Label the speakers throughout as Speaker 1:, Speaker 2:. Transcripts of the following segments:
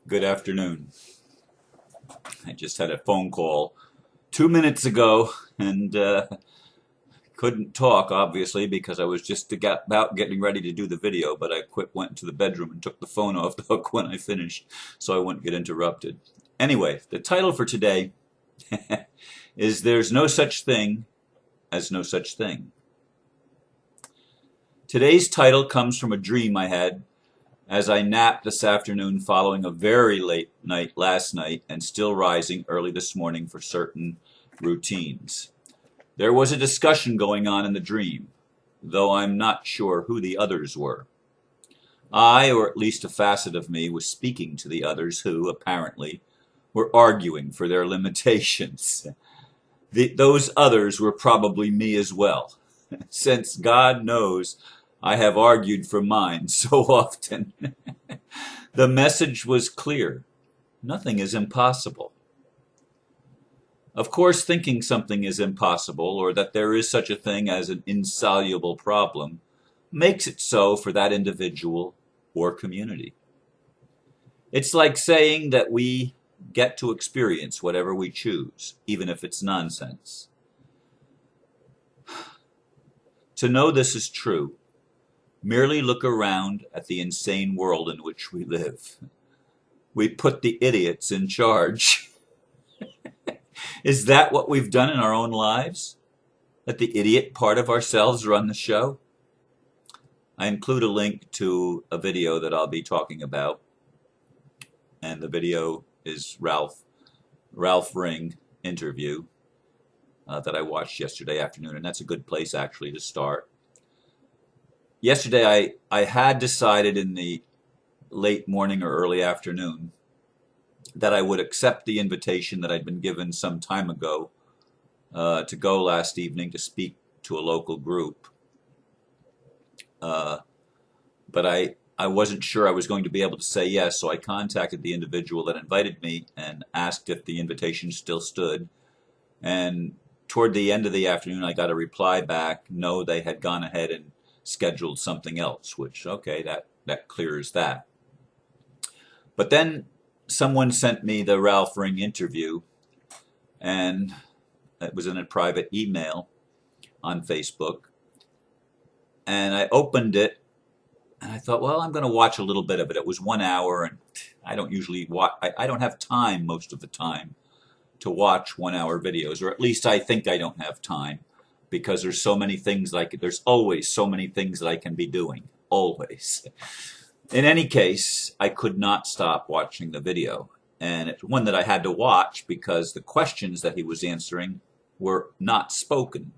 Speaker 1: Good afternoon. I just had a phone call 2 minutes ago and couldn't talk, obviously, because I was just about getting ready to do the video, but I went into the bedroom and took the phone off the hook when I finished so I wouldn't get interrupted. Anyway, the title for today is There's No Such Thing as No Such Thing. Today's title comes from a dream I had as I napped this afternoon following a very late night last night and still rising early this morning for certain routines. There was a discussion going on in the dream, though I'm not sure who the others were. I, or at least a facet of me, was speaking to the others who, apparently, were arguing for their limitations. Those others were probably me as well, since God knows I have argued for mine so often. The message was clear. Nothing is impossible. Of course, thinking something is impossible, or that there is such a thing as an insoluble problem, makes it so for that individual or community. It's like saying that we get to experience whatever we choose, even if it's nonsense. To know this is true, merely look around at the insane world in which we live. We put the idiots in charge. Is that what we've done in our own lives? Let the idiot part of ourselves run the show? I include a link to a video that I'll be talking about, and the video is Ralph Ring interview that I watched yesterday afternoon, and that's a good place actually to start. Yesterday I had decided in the late morning or early afternoon that I would accept the invitation that I'd been given some time ago to go last evening to speak to a local group. But I wasn't sure I was going to be able to say yes, so I contacted the individual that invited me and asked if the invitation still stood. And toward the end of the afternoon, I got a reply back, no, they had gone ahead and scheduled something else, which, okay, that clears that. But then someone sent me the Ralph Ring interview, and it was in a private email on Facebook. And I opened it, and I thought, well, I'm going to watch a little bit of it. It was 1 hour, and I don't usually watch, I don't have time most of the time to watch 1 hour videos, or at least I think I don't have time, because there's so many things there's always so many things that I can be doing, always. In any case, I could not stop watching the video, and it's one that I had to watch because the questions that he was answering were not spoken.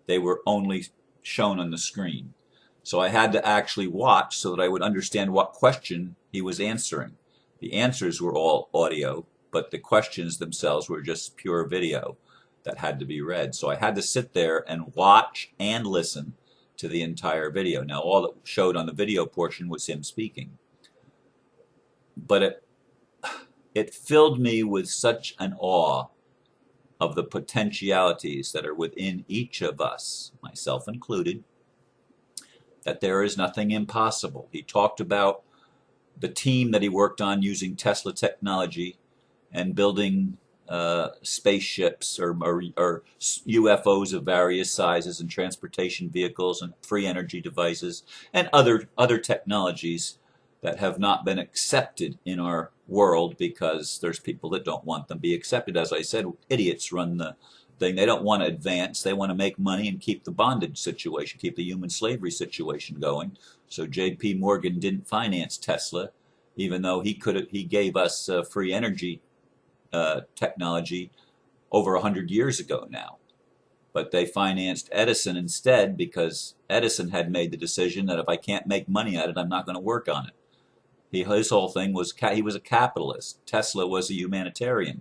Speaker 1: They were only shown on the screen. So I had to actually watch so that I would understand what question he was answering. The answers were all audio, but the questions themselves were just pure video that had to be read. So I had to sit there and watch and listen to the entire video. Now, all that showed on the video portion was him speaking. But it filled me with such an awe of the potentialities that are within each of us, myself included, that there is nothing impossible. He talked about the team that he worked on using Tesla technology and building spaceships or UFOs of various sizes and transportation vehicles and free energy devices and other technologies that have not been accepted in our world because there's people that don't want them to be accepted. As I said, idiots run the thing. They don't want to advance. They want to make money and keep the bondage situation, keep the human slavery situation going. So J.P. Morgan didn't finance Tesla, even though he gave us free energy technology over 100 years ago now. But they financed Edison instead because Edison had made the decision that if I can't make money at it, I'm not going to work on it. His whole thing was he was a capitalist. Tesla was a humanitarian.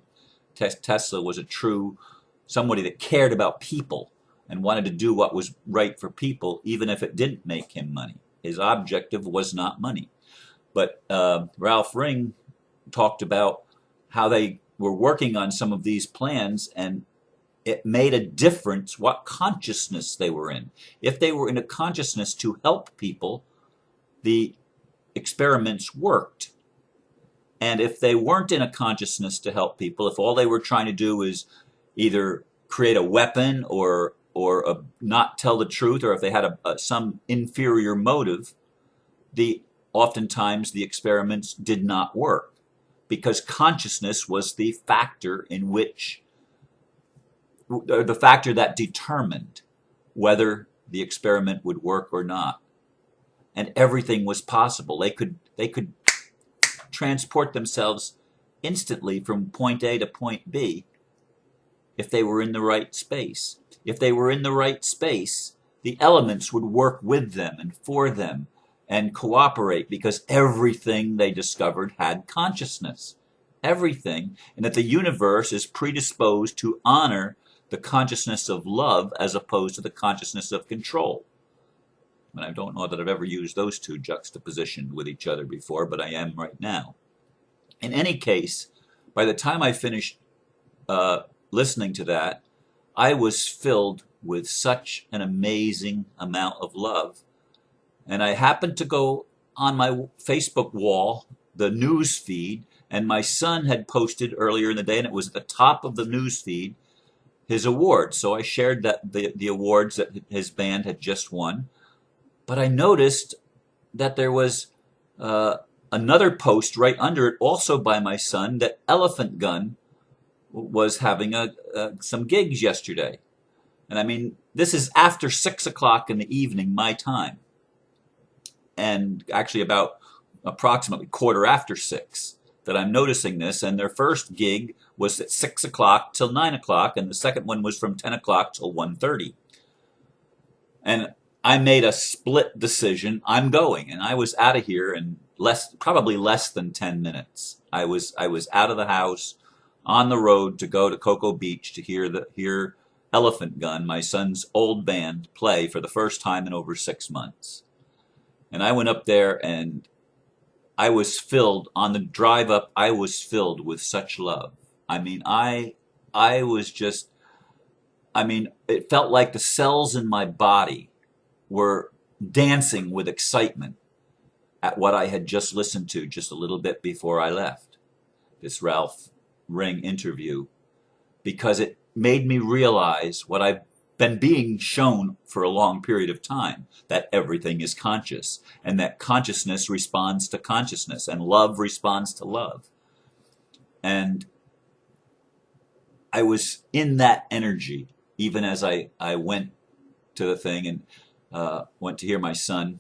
Speaker 1: Tesla was a true somebody that cared about people and wanted to do what was right for people, even if it didn't make him money. His objective was not money. But Ralph Ring talked about how they were working on some of these plans, and it made a difference what consciousness they were in. If they were in a consciousness to help people, the experiments worked. And if they weren't in a consciousness to help people, if all they were trying to do is either create a weapon or not tell the truth, or if they had some inferior motive, the oftentimes the experiments did not work because consciousness was the factor in which, or the factor that determined whether the experiment would work or not. And everything was possible. They could transport themselves instantly from point A to point B if they were in the right space. If they were in the right space, the elements would work with them and for them and cooperate because everything they discovered had consciousness. Everything. And that the universe is predisposed to honor the consciousness of love as opposed to the consciousness of control. And I don't know that I've ever used those two juxtapositioned with each other before, but I am right now. In any case, by the time I finished listening to that, I was filled with such an amazing amount of love. And I happened to go on my Facebook wall, the news feed, and my son had posted earlier in the day, and it was at the top of the news feed, his awards. So I shared that the awards that his band had just won. But I noticed that there was another post right under it, also by my son, that Elephant Gun was having some gigs yesterday. And I mean, this is after 6 o'clock in the evening, my time. And actually about approximately quarter after 6 that I'm noticing this. And their first gig was at 6 o'clock till 9 o'clock, and the second one was from 10 o'clock till 1:30. And I made a split decision. I'm going, and I was out of here in probably less than 10 minutes. I was out of the house, on the road to go to Cocoa Beach to hear Elephant Gun, my son's old band, play for the first time in over 6 months. And I went up there, and I was filled on the drive up. I was filled with such love. I mean, I was just. I mean, it felt like the cells in my body were dancing with excitement at what I had just listened to just a little bit before I left this Ralph Ring interview, because it made me realize what I've been being shown for a long period of time, that everything is conscious and that consciousness responds to consciousness and love responds to love. And I was in that energy even as I went to the thing and went to hear my son,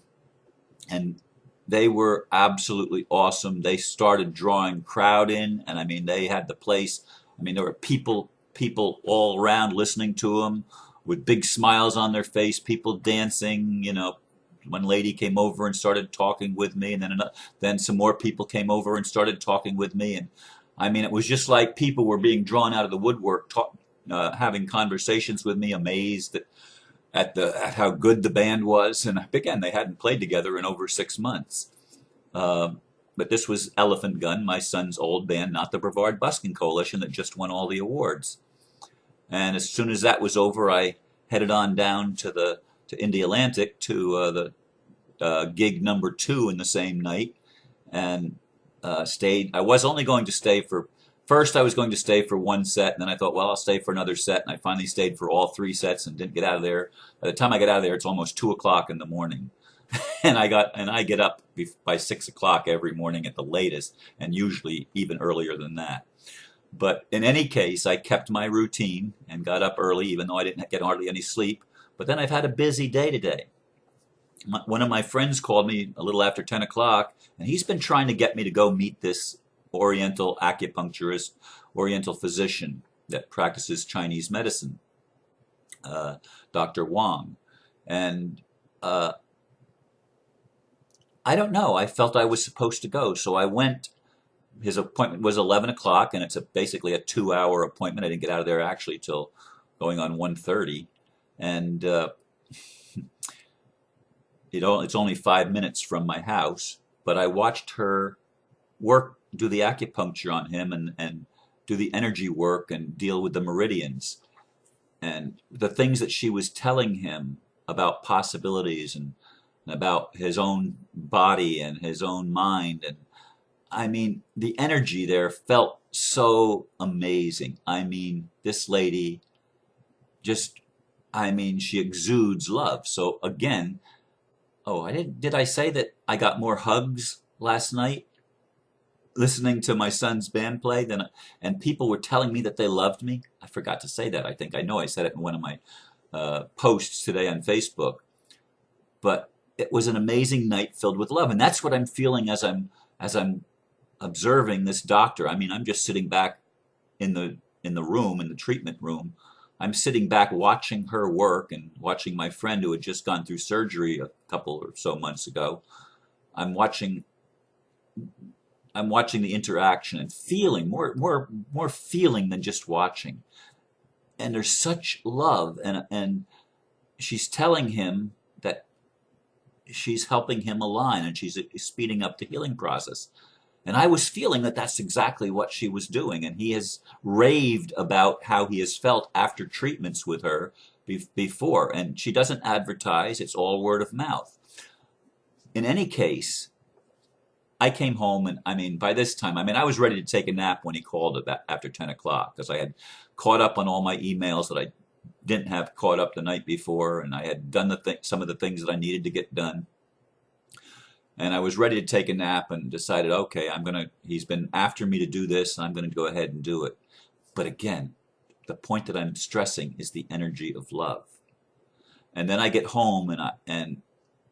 Speaker 1: and they were absolutely awesome. They started drawing crowd in, and I mean, they had the place. I mean, there were people all around listening to them with big smiles on their face, people dancing. You know, one lady came over and started talking with me, and then some more people came over and started talking with me, and I mean, it was just like people were being drawn out of the woodwork, having conversations with me, amazed at how good the band was. And again, they hadn't played together in over 6 months. But this was Elephant Gun, my son's old band, not the Brevard Busking Coalition that just won all the awards. And as soon as that was over, I headed on down to Indy Atlantic to the gig number 2 in the same night, and stayed. I was only going to stay for. First, I was going to stay for one set, and then I thought, well, I'll stay for another set, and I finally stayed for all 3 sets and didn't get out of there. By the time I get out of there, it's almost 2 o'clock in the morning, and I get up by 6 o'clock every morning at the latest, and usually even earlier than that. But in any case, I kept my routine and got up early, even though I didn't get hardly any sleep. But then I've had a busy day today. One of my friends called me a little after 10 o'clock, and he's been trying to get me to go meet this Oriental acupuncturist, Oriental physician that practices Chinese medicine, Dr. Wang. And I don't know, I felt I was supposed to go, so I went. His appointment was 11 o'clock, and it's basically a 2-hour appointment. I didn't get out of there actually till going on 1:30. And it's only 5 minutes from my house, but I watched her do the acupuncture on him and do the energy work and deal with the meridians. And the things that she was telling him about possibilities and about his own body and his own mind, and I mean, the energy there felt so amazing. I mean, this lady just, I mean, she exudes love. So again, oh, did I say that I got more hugs last night listening to my son's band play and people were telling me that they loved me? I forgot to say that. I know I said it in one of my posts today on Facebook, but it was an amazing night filled with love. And that's what I'm feeling as I'm observing this doctor. I mean, I'm just sitting back in the room, in the treatment room. I'm sitting back watching her work and watching my friend who had just gone through surgery a couple or so months ago. I'm watching I'm watching the interaction and feeling more feeling than just watching. And there's such love and she's telling him that she's helping him align and she's speeding up the healing process. And I was feeling that that's exactly what she was doing. And he has raved about how he has felt after treatments with her before. And she doesn't advertise, it's all word of mouth. In any case, I came home and I mean, by this time, I mean, I was ready to take a nap when he called about after 10 o'clock because I had caught up on all my emails that I didn't have caught up the night before. And I had done some of the things that I needed to get done. And I was ready to take a nap and decided, okay, he's been after me to do this, and I'm going to go ahead and do it. But again, the point that I'm stressing is the energy of love. And then I get home and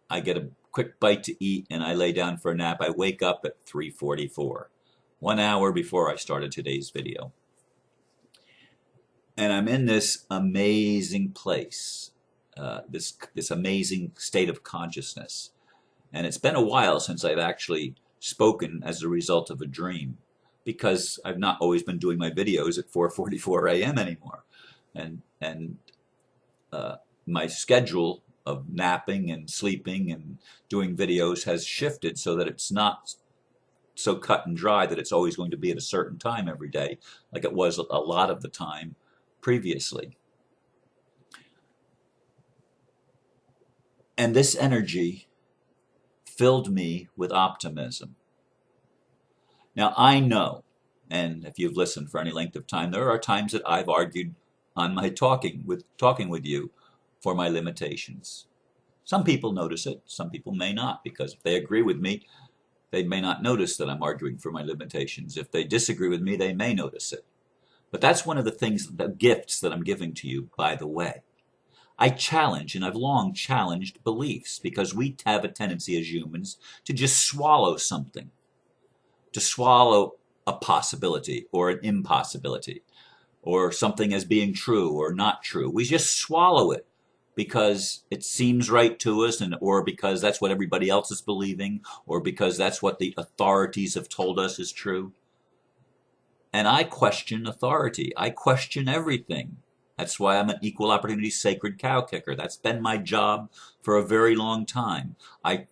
Speaker 1: I get a quick bite to eat and I lay down for a nap. I wake up at 3:44, 1 hour before I started today's video. And I'm in this amazing place, this amazing state of consciousness. And it's been a while since I've actually spoken as a result of a dream because I've not always been doing my videos at 4:44 a.m. anymore. And my schedule of napping and sleeping and doing videos has shifted so that it's not so cut and dry that it's always going to be at a certain time every day like it was a lot of the time previously. And this energy filled me with optimism. Now I know, and if you've listened for any length of time, there are times that I've argued on my talking with you for my limitations. Some people notice it, some people may not, because if they agree with me, they may not notice that I'm arguing for my limitations. If they disagree with me, they may notice it. But that's one of the things, the gifts that I'm giving to you, by the way. I challenge, and I've long challenged beliefs because we have a tendency as humans to just swallow something, to swallow a possibility or an impossibility or something as being true or not true. We just swallow it because it seems right to us or because that's what everybody else is believing or because that's what the authorities have told us is true. And I question authority. I question everything. That's why I'm an equal opportunity sacred cow kicker. That's been my job for a very long time. I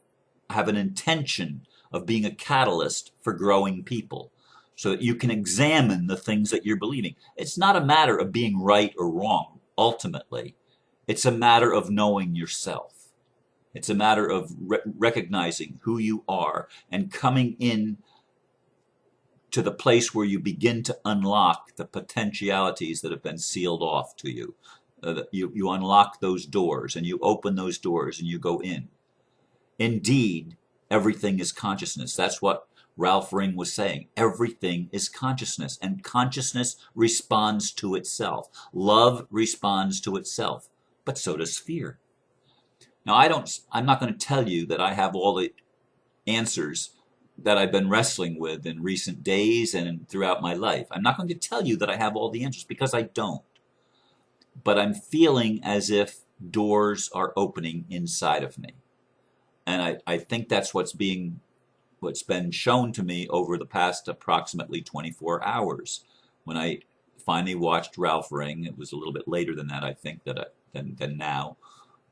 Speaker 1: have an intention of being a catalyst for growing people so that you can examine the things that you're believing. It's not a matter of being right or wrong, ultimately. It's a matter of knowing yourself. It's a matter of recognizing who you are and coming in to the place where you begin to unlock the potentialities that have been sealed off to you. You unlock those doors and you open those doors and you go in. Indeed, everything is consciousness. That's what Ralph Ring was saying. Everything is consciousness, and consciousness responds to itself. Love responds to itself, but so does fear. Now, I'm not going to tell you that I have all the answers that I've been wrestling with in recent days and throughout my life. I'm not going to tell you that I have all the answers because I don't. But I'm feeling as if doors are opening inside of me. And I think that's what's been shown to me over the past approximately 24 hours. When I finally watched Ralph Ring, it was a little bit later than that, I think, than now.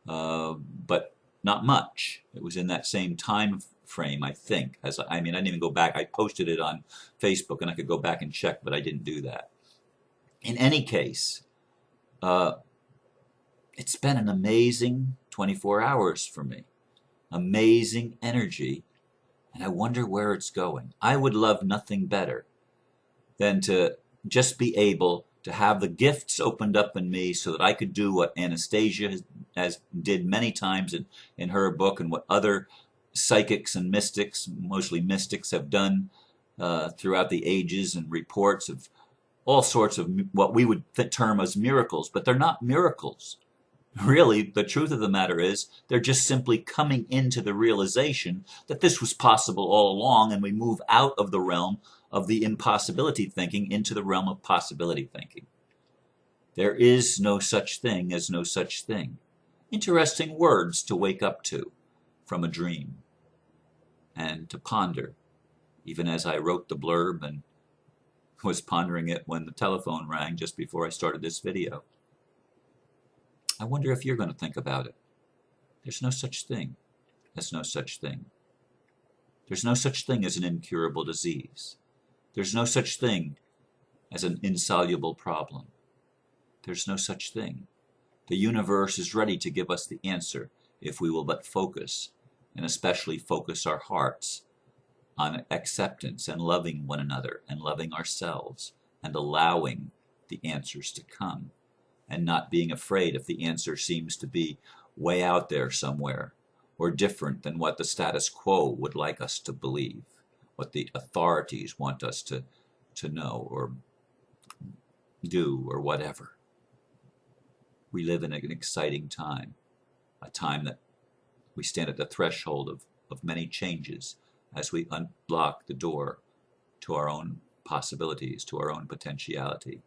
Speaker 1: But not much. It was in that same time frame, I think. I didn't even go back. I posted it on Facebook, and I could go back and check, but I didn't do that. In any case, it's been an amazing 24 hours for me. Amazing energy. And I wonder where it's going. I would love nothing better than to just be able to have the gifts opened up in me so that I could do what Anastasia has did many times in her book, and what other psychics and mystics, mostly mystics, have done throughout the ages, and reports of all sorts of what we would term as miracles, but they're not miracles. Really, the truth of the matter is, they're just simply coming into the realization that this was possible all along, and we move out of the realm of the impossibility thinking into the realm of possibility thinking. There is no such thing as no such thing. Interesting words to wake up to from a dream and to ponder, even as I wrote the blurb and was pondering it when the telephone rang just before I started this video. I wonder if you're going to think about it. There's no such thing as no such thing. There's no such thing as an incurable disease. There's no such thing as an insoluble problem. There's no such thing. The universe is ready to give us the answer if we will but focus, and especially focus our hearts on acceptance and loving one another and loving ourselves and allowing the answers to come, and not being afraid if the answer seems to be way out there somewhere or different than what the status quo would like us to believe, what the authorities want us to know or do or whatever. We live in an exciting time, a time that we stand at the threshold of many changes as we unlock the door to our own possibilities, to our own potentiality.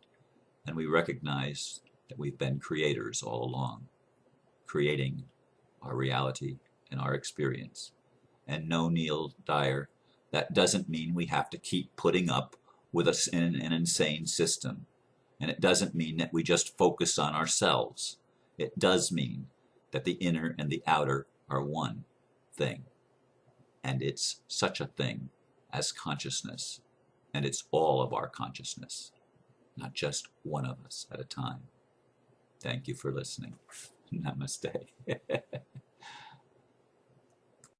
Speaker 1: And we recognize that we've been creators all along, creating our reality and our experience. And no, Neil Dyer, that doesn't mean we have to keep putting up with an insane system. And it doesn't mean that we just focus on ourselves. It does mean that the inner and the outer are one thing. And it's such a thing as consciousness. And it's all of our consciousness, not just one of us at a time. Thank you for listening. Namaste.